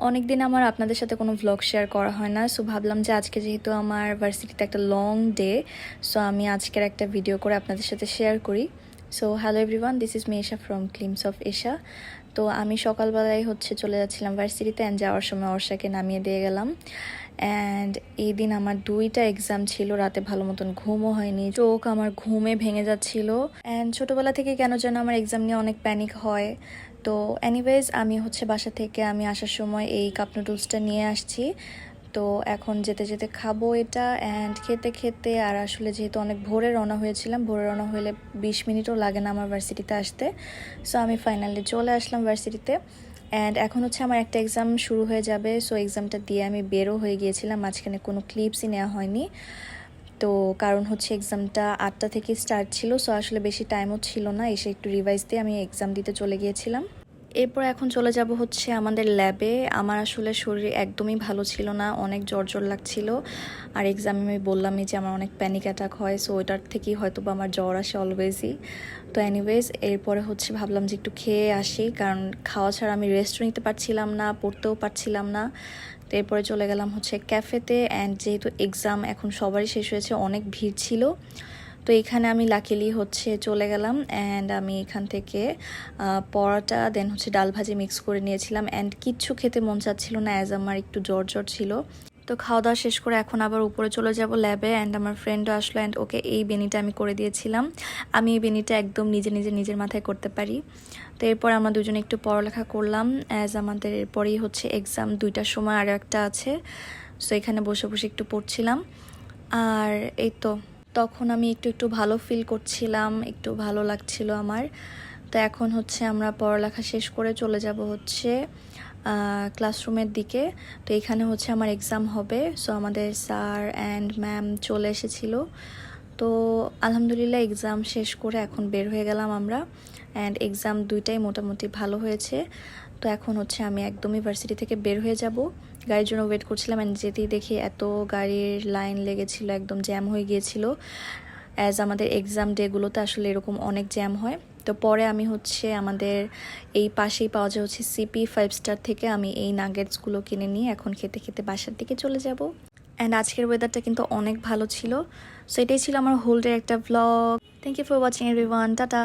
অনেক দিন আমার আপনাদের সাথে কোনো ভ্লগ শেয়ার করা হয় না, সো ভাবলাম যে আজকে যেহেতু আমার ভার্সিটিতে একটা লং ডে, সো আমি আজকের একটা ভিডিও করে আপনাদের সাথে শেয়ার করি। So hello everyone, this is মেশা ফ্রম ক্লিমস অফ এশা। তো আমি সকালবেলায় চলে যাচ্ছিলাম ভার্সিটিতে, অ্যান্ড যাওয়ার সময় অর্ষাকে নামিয়ে দিয়ে গেলাম। অ্যান্ড এই দিন আমার 2টা এক্সাম ছিল, রাতে ভালো মতন ঘুমও হয়নি, চোখ আমার ঘুমে ভেঙে যাচ্ছিল। অ্যান্ড ছোটোবেলা থেকে কেন যেন আমার এক্সাম নিয়ে অনেক প্যানিক হয়। তো এনিওয়েজ আমি বাসা থেকে আমি আসার সময় এই কাপ নুডলসটা নিয়ে আসছি। তো এখন যেতে যেতে খাবো এটা, অ্যান্ড খেতে খেতে আর আসলে যেহেতু অনেক ভোরে রওনা হয়েছিলাম, ভোরে রওনা হলে 20 মিনিটও লাগে না আমার ভার্সিটিতে আসতে। সো আমি ফাইনালি চলে আসলাম ভার্সিটিতে, অ্যান্ড এখন আমার একটা এক্সাম শুরু হয়ে যাবে। সো এক্সামটা দিয়ে আমি বেরও হয়ে গিয়েছিলাম, মাঝখানে কোনো ক্লিপসই নেওয়া হয়নি। তো কারণ এক্সামটা 8টা থেকে স্টার্ট ছিল, সো আসলে বেশি টাইমও ছিল না, এসে একটু রিভাইজ দিয়ে আমি এক্সাম দিতে চলে গিয়েছিলাম। এরপর এখন চলে যাব আমাদের ল্যাবে। আমার আসলে শরীর একদমই ভালো ছিল না, অনেক জ্বর জ্বর লাগছিল। আর এক্সামে আমি বললামই যে আমার অনেক প্যানিক অ্যাটাক হয়, সো ওইটার থেকেই হয়তো বা আমার জ্বর আসে অলওয়েজই। তো এনিওয়েজ এরপরে ভাবলাম যে একটু খেয়ে আসি, কারণ খাওয়া ছাড়া আমি রেস্টও নিতে পারছিলাম না, পড়তেও পারছিলাম না। তো এরপরে চলে গেলাম ক্যাফেতে, অ্যান্ড যেহেতু এক্সাম এখন সবারই শেষ হয়েছে, অনেক ভিড় ছিল। তো এখানে আমি লাকিলি চলে গেলাম, অ্যান্ড আমি এখান থেকে পরোটা দেন ডাল ভাজি মিক্স করে নিয়েছিলাম। অ্যান্ড কিচ্ছু খেতে মন চাচ্ছিল না, অ্যাজ আমার একটু জ্বর জ্বর ছিল। তো খাওয়া দাওয়া শেষ করে এখন আবার উপরে চলে যাব ল্যাবে, অ্যান্ড আমার ফ্রেন্ডও আসলো, অ্যান্ড ওকে এই বেনিটা আমি করে দিয়েছিলাম। আমি এই বেনিটা একদম নিজের মাথায় করতে পারি। তো এরপর আমরা দুজনে একটু পড়ালেখা করলাম, অ্যাজ আমাদের এরপরেই এক্সাম 2টার সময় আরও একটা আছে। সো এখানে বসে বসে একটু পড়ছিলাম। আর এই তো তখন আমি একটু ভালো ফিল করছিলাম, একটু ভালো লাগছিল আমার। তো এখন আমরা পড়ালেখা শেষ করে চলে যাব ক্লাসরুমের দিকে। তো এখানে আমার এক্সাম হবে। সো আমাদের স্যার অ্যান্ড ম্যাম চলে এসেছিল। তো আলহামদুলিল্লাহ এক্সাম শেষ করে এখন বের হয়ে গেলাম আমরা, অ্যান্ড এক্সাম 2টাই মোটামুটি ভালো হয়েছে। তো এখন আমি একদমই ভার্সিটি থেকে বের হয়ে যাব, গাড়ির জন্য ওয়েট করছিলাম, অ্যান্ড যেতেই দেখি এত গাড়ির লাইন লেগেছিল, একদম জ্যাম হয়ে গিয়েছিল। অ্যাজ আমাদের এক্সাম ডেগুলোতে আসলে এরকম অনেক জ্যাম হয়। তো পরে আমি আমাদের এই পাশেই পাওয়া যায় সিপি 5 স্টার থেকে আমি এই নাগেটসগুলো কিনে নিয়ে এখন খেতে খেতে বাসার দিকে চলে যাব। অ্যান্ড আজকের ওয়েদারটা কিন্তু অনেক ভালো ছিল। সো এটাই ছিল আমার হোল ডে একটা blog. Thank you for watching everyone, tata.